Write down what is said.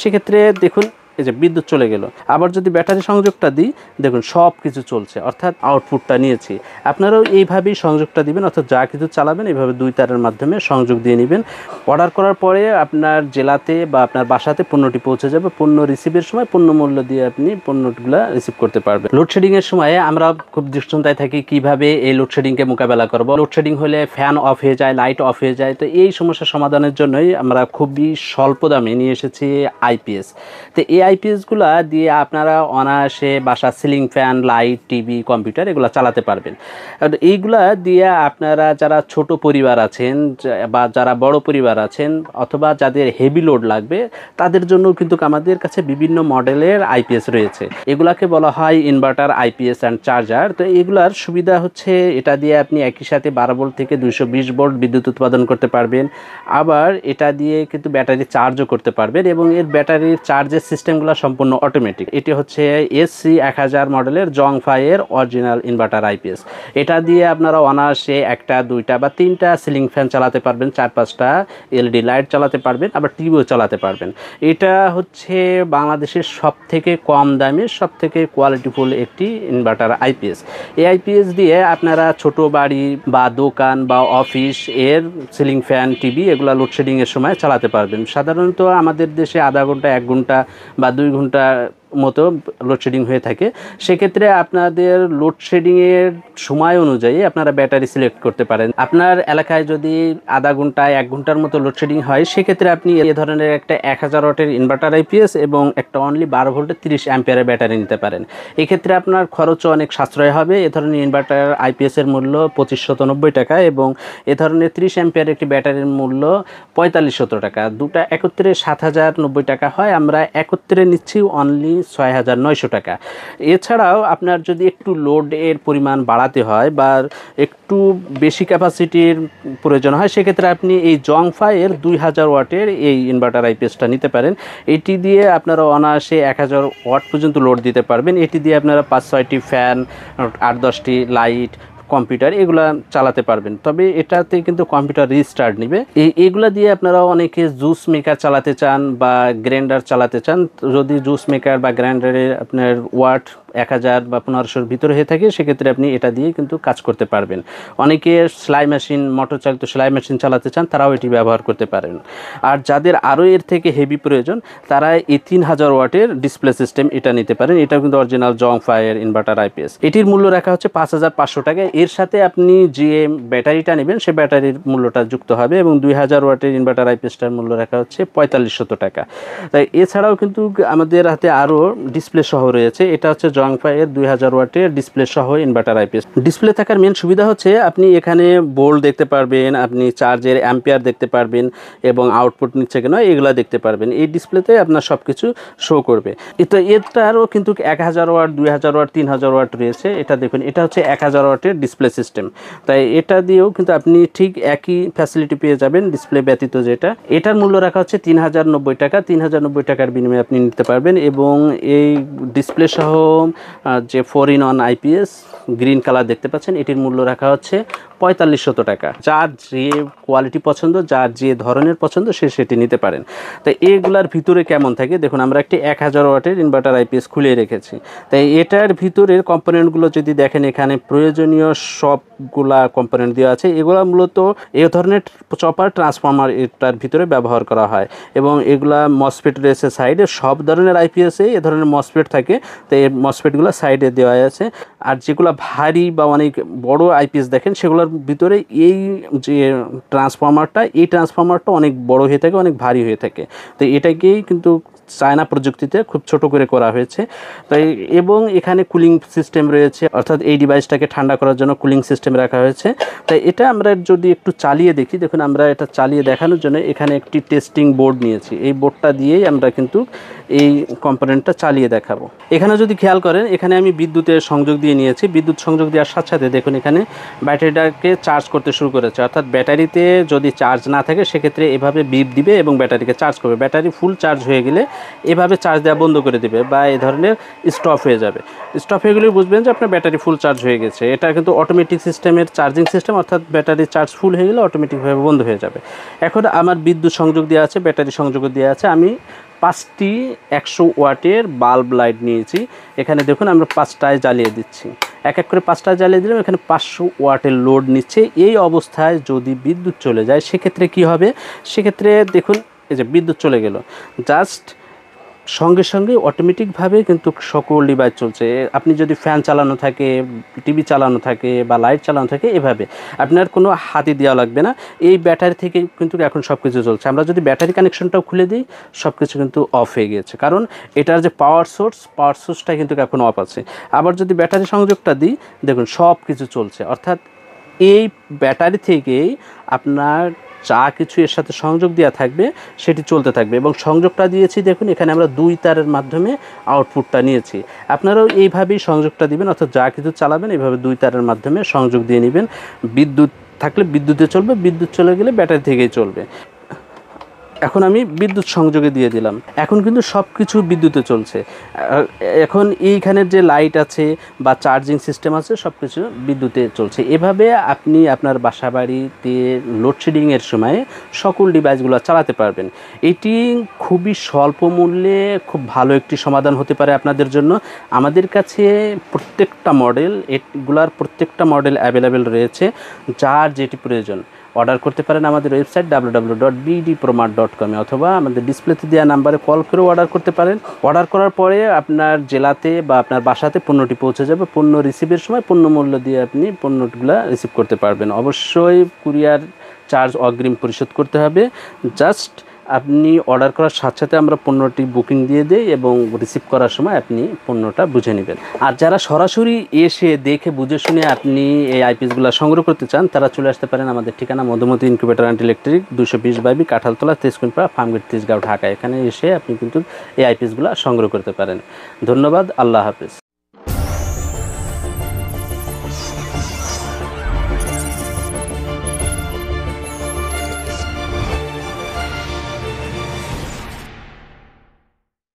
সেক্ষেত্রে দেখুন এই যে বিদ্যুৎ চলে গেল। আবার যদি ব্যাটারি সংযোগটা দিই, দেখুন সব কিছু চলছে, অর্থাৎ আউটপুটটা নিয়েছি। আপনারাও এইভাবেই সংযোগটা দিবেন, অর্থাৎ যা কিছু চালাবেন এইভাবে 2 তারের মাধ্যমে সংযোগ দিয়ে নেবেন। অর্ডার করার পরে আপনার জেলাতে বা আপনার বাসাতে পণ্যটি পৌঁছে যাবে। পণ্য রিসিভের সময় পণ্য মূল্য দিয়ে আপনি পণ্যগুলো রিসিভ করতে পারবেন। লোডশেডিংয়ের সময় আমরা খুব দুশ্চিন্তায় থাকি কিভাবে এই লোডশেডিংকে মোকাবেলা করব। লোডশেডিং হলে ফ্যান অফ হয়ে যায়, লাইট অফ হয়ে যায়। তো এই সমস্যা সমাধানের জন্যই আমরা খুবই স্বল্প দামে নিয়ে এসেছি আইপিএস। তো এই আইপিএসগুলো দিয়ে আপনারা অনায়াসে বাসা ceiling fan, light, TV, computer এগুলো চালাতে পারবেন। এইগুলা দিয়ে আপনারা যারা ছোট পরিবার আছেন বা যারা বড় পরিবার আছেন অথবা যাদের হেভি লোড লাগবে তাদের জন্য কিন্তু আমাদের কাছে বিভিন্ন মডেলের আইপিএস রয়েছে। এগুলাকে বলা হয় ইনভার্টার আইপিএস অ্যান্ড চার্জার। তো এগুলার সুবিধা হচ্ছে এটা দিয়ে আপনি একই সাথে 12 ভোল্ট থেকে 220 ভোল্ট বিদ্যুৎ উৎপাদন করতে পারবেন। আবার এটা দিয়ে কিন্তু ব্যাটারি চার্জও করতে পারবেন এবং এর ব্যাটারির চার্জের সিস্টেমগুলো সম্পূর্ণ অটোমেটিক। এটি হচ্ছে SC1000 মডেলের জংফাইয়ের অরিজিনাল ইনভার্টার আইপিএস। এটা দিয়ে আপনারা অনায়াসে 1টা 2টা বা 3টা সিলিং ফ্যান চালাতে পারবেন, 4-5টা এলইডি লাইট চালাতে পারবেন, আবার টিভিও চালাতে পারবেন। এটা হচ্ছে বাংলাদেশের সবথেকে কম দামে সবথেকে কোয়ালিটিফুল একটি ইনভার্টার আইপিএস। এই আইপিএস দিয়ে আপনারা ছোট বাড়ি বা দোকান বা অফিস এর সিলিং ফ্যান, টিভি এগুলো লোডশেডিংয়ের সময় চালাতে পারবেন। সাধারণত আমাদের দেশে আধা ঘন্টা, 1 ঘন্টা বা 2 ঘন্টা মতো লোডশেডিং হয়ে থাকে। সেক্ষেত্রে আপনাদের লোডশেডিংয়ের সময় অনুযায়ী আপনারা ব্যাটারি সিলেক্ট করতে পারেন। আপনার এলাকায় যদি আধা ঘন্টা, 1 ঘন্টার মতো লোডশেডিং হয় সেক্ষেত্রে আপনি এ ধরনের একটা 1000 ওয়াটের ইনভার্টার আইপিএস এবং একটা অনলি 12 ভোল্টের 30 অ্যাম্পিয়ারের ব্যাটারি নিতে পারেন। এক্ষেত্রে আপনার খরচও অনেক সাশ্রয় হবে। এ ধরনের ইনভার্টার আইপিএসের মূল্য 2590 টাকা এবং এ ধরনের 30 অ্যাম্পিয়ার একটি ব্যাটারির মূল্য 4500 টাকা। দুটা একত্রে 7090 টাকা হয়। আমরা একত্রে নিচ্ছি অনলি 6900 টাকা। এছাড়াও আপনার যদি একটু লোডের পরিমাণ বাড়াতে হয় বা একটু বেশি ক্যাপাসিটির প্রয়োজন হয় সেক্ষেত্রে আপনি এই জংফাইয়ের 2000 ওয়াটের এই ইনভার্টার আইপিএসটা নিতে পারেন। এটি দিয়ে আপনারা অনায়াসে 1000 ওয়াট পর্যন্ত লোড দিতে পারবেন। এটি দিয়ে আপনারা 5-6টি ফ্যান, 8-10টি লাইট, কম্পিউটার এগুলা চালাতে পারবেন। তবে এটাতে কিন্তু কম্পিউটার রিস্টার্ট নেবে। এইগুলা দিয়ে আপনারা অনেকে জুস মেকার চালাতে চান বা গ্রাইন্ডার চালাতে চান। যদি জুস মেকার বা গ্রাইন্ডারে আপনার ওয়াট 1000 বা 1500-র ভিতরে হয়ে থাকে সেক্ষেত্রে আপনি এটা দিয়ে কিন্তু কাজ করতে পারবেন। অনেকে সেলাই মেশিন, মোটর চালিত সেলাই মেশিন চালাতে চান, তারাও এটি ব্যবহার করতে পারেন। আর যাদের আরও এর থেকে হেভি প্রয়োজন তারা এই 3000 ওয়াটের ডিসপ্লে সিস্টেম এটা নিতে পারেন। এটাও কিন্তু অরিজিনাল জংফাইয়ের ইনভার্টার আইপিএস। এটির মূল্য রাখা হচ্ছে 5500 টাকা। এর সাথে আপনি যে ব্যাটারিটা নেবেন সে ব্যাটারির মূল্যটা যুক্ত হবে এবং 2000 ওয়াটের ইনভার্টার আইপিএসটার মূল্য রাখা হচ্ছে 4500 টাকা। তাই এছাড়াও কিন্তু আমাদের হাতে আরও ডিসপ্লে সহ রয়েছে। এটা হচ্ছে জংফাইয়ের 2000 ওয়াটের ডিসপ্লে সহ ইনভার্টার আইপিএস। ডিসপ্লে থাকার মেন সুবিধা হচ্ছে আপনি এখানে বোল্ট দেখতে পারবেন, আপনি চার্জের অ্যাম্পিয়ার দেখতে পারবেন এবং আউটপুট নিচ্ছে কিনা এগুলো দেখতে পারবেন। এই ডিসপ্লেতে আপনার সব কিছু শো করবে। তো এটারও কিন্তু 1000 ওয়াট, 2000 ওয়াট, 3000 ওয়াট রয়েছে। এটা দেখুন, এটা হচ্ছে 1000 ওয়াটের ডিসপ্লে সিস্টেম। তাই এটা দিয়েও কিন্তু আপনি ঠিক একই ফ্যাসিলিটি পেয়ে যাবেন ডিসপ্লে ব্যতীত। যেটা এটার মূল্য রাখা হচ্ছে 3090 টাকা। 3090 টাকার বিনিময়ে আপনি নিতে পারবেন এবং এই ডিসপ্লে সহ যে 4-in-1 আইপিএস গ্রিন কালার দেখতে পাচ্ছেন এটির মূল্য রাখা হচ্ছে 4500 টাকা। যার যে কোয়ালিটি পছন্দ, যার যে ধরনের পছন্দ সে সেটি নিতে পারেন। তাই এগুলার ভিতরে কেমন থাকে দেখুন, আমরা একটি 1000 ওয়াটের ইনভার্টার আইপিএস খুলে রেখেছি। তাই এটার ভিতরের কম্পোনেন্টগুলো যদি দেখেন এখানে প্রয়োজনীয় সবগুলা কম্পোনেন্ট দেওয়া আছে। এগুলা মূলত এই ধরনের চপার ট্রান্সফর্মার এটার ভিতরে ব্যবহার করা হয় এবং এগুলা মসফেট রয়েছে সাইডে। সব ধরনের আইপিএসে এ ধরনের মসফেট থাকে। তাই এই মসফেটগুলো সাইডে দেওয়া আছে। আর যেগুলো ভারী বা অনেক বড় আইপিএস দেখেন সেগুলোর ভিতরে এই যে ট্রান্সফর্মারটা, এই ট্রান্সফর্মারটা অনেক বড় হয়ে থাকে, অনেক ভারী হয়ে থাকে। তো এটাকেই কিন্তু চায়না প্রযুক্তিতে খুব ছোট করে করা হয়েছে। তাই এবং এখানে কুলিং সিস্টেম রয়েছে, অর্থাৎ এই ডিভাইসটাকে ঠান্ডা করার জন্য কুলিং সিস্টেম রাখা হয়েছে। তাই এটা আমরা যদি একটু চালিয়ে দেখি, দেখুন আমরা এটা চালিয়ে দেখানোর জন্য এখানে একটি টেস্টিং বোর্ড নিয়েছি। এই বোর্ডটা দিয়েই আমরা কিন্তু এই কম্পোনেন্টটা চালিয়ে দেখাবো। এখানে যদি খেয়াল করেন এখানে আমি বিদ্যুতের সংযোগ দিয়ে নিয়েছি। বিদ্যুৎ সংযোগ দেওয়ার সাথে সাথে দেখুন এখানে ব্যাটারিটাকে চার্জ করতে শুরু করেছে। অর্থাৎ ব্যাটারিতে যদি চার্জ না থাকে সেক্ষেত্রে এভাবে বিপ দিবে এবং ব্যাটারিকে চার্জ করবে। ব্যাটারি ফুল চার্জ হয়ে গেলে এভাবে চার্জ দেওয়া বন্ধ করে দেবে বা এই ধরনের স্টপ হয়ে যাবে। স্টপ হয়ে গেলে বুঝবেন যে আপনার ব্যাটারি ফুল চার্জ হয়ে গেছে। এটা কিন্তু অটোমেটিক সিস্টেমের চার্জিং সিস্টেম, অর্থাৎ ব্যাটারি চার্জ ফুল হয়ে গেলে অটোমেটিকভাবে বন্ধ হয়ে যাবে। এখন আমার বিদ্যুৎ সংযোগ দেওয়া আছে, ব্যাটারি সংযোগ দেওয়া আছে। আমি 5টি 100 ওয়াটের বাল্ব লাইট নিয়েছি। এখানে দেখুন আমরা 5টায় জ্বালিয়ে দিচ্ছি, এক এক করে 5টায় জ্বালিয়ে দিলাম। এখানে 500 ওয়াটের লোড নিচ্ছে। এই অবস্থায় যদি বিদ্যুৎ চলে যায় সেক্ষেত্রে কি হবে? সেক্ষেত্রে দেখুন এই যে বিদ্যুৎ চলে গেল, জাস্ট সঙ্গে সঙ্গে অটোমেটিকভাবে কিন্তু সকল ডিভাইস চলছে। আপনি যদি ফ্যান চালানো থাকে, টিভি চালানো থাকে বা লাইট চালানো থাকে, এভাবে আপনার কোনো হাতে দেওয়া লাগবে না। এই ব্যাটারি থেকে কিন্তু এখন সব কিছু চলছে। আমরা যদি ব্যাটারি কানেকশনটাও খুলে দিই, সব কিছু কিন্তু অফ হয়ে গিয়েছে, কারণ এটার যে পাওয়ার সোর্সটা কিন্তু এখন অফ আছে। আবার যদি ব্যাটারি সংযোগটা দিই, দেখুন সব কিছু চলছে। অর্থাৎ এই ব্যাটারি থেকেই আপনার যা কিছু এর সাথে সংযোগ দেওয়া থাকবে সেটি চলতে থাকবে। এবং সংযোগটা দিয়েছি দেখুন, এখানে আমরা 2 তারের মাধ্যমে আউটপুটটা নিয়েছি। আপনারাও এইভাবেই সংযোগটা দিবেন, অর্থাৎ যা কিছু চালাবেন এইভাবে 2 তারের মাধ্যমে সংযোগ দিয়ে নেবেন। বিদ্যুৎ থাকলে বিদ্যুতে চলবে, বিদ্যুৎ চলে গেলে ব্যাটারি থেকেই চলবে। এখন আমি বিদ্যুৎ সংযোগে দিয়ে দিলাম, এখন কিন্তু সব কিছু বিদ্যুতে চলছে। এখন এইখানের যে লাইট আছে বা চার্জিং সিস্টেম আছে, সব কিছু বিদ্যুতে চলছে। এভাবে আপনি আপনার বাসা বাড়িতে লোডশেডিংয়ের সময় সকল ডিভাইসগুলো চালাতে পারবেন। এটি খুবই স্বল্প মূল্যে খুব ভালো একটি সমাধান হতে পারে আপনাদের জন্য। আমাদের কাছে প্রত্যেকটা মডেল, এগুলার প্রত্যেকটা মডেল অ্যাভেলেবেল রয়েছে। যার যেটি প্রয়োজন অর্ডার করতে পারেন আমাদের ওয়েবসাইট www.bdpromart.com অথবা আমাদের ডিসপ্লেতে দেওয়া নাম্বারে কল করেও অর্ডার করতে পারেন। অর্ডার করার পরে আপনার জেলাতে বা আপনার বাসাতে পণ্যটি পৌঁছে যাবে। পণ্য রিসিভের সময় পণ্য মূল্য দিয়ে আপনি পণ্যগুলো রিসিভ করতে পারবেন। অবশ্যই কুরিয়ার চার্জ অগ্রিম পরিশোধ করতে হবে। জাস্ট আপনি অর্ডার করার সাথে সাথে আমরা পণ্যটি বুকিং দিয়ে দিই এবং রিসিভ করার সময় আপনি পণ্যটা বুঝে নেবেন। আর যারা সরাসরি এসে দেখে বুঝে শুনে আপনি এই আইপিএসগুলো সংগ্রহ করতে চান, তারা চলে আসতে পারেন আমাদের ঠিকানা Madhumati incubator and electric, 220 Kathaltala, Tejkunpara, Farmgate, Tejgaon, Dhaka. এখানে এসে আপনি কিন্তু এই আইপিএসগুলো সংগ্রহ করতে পারেন। ধন্যবাদ। আল্লাহ হাফেজ।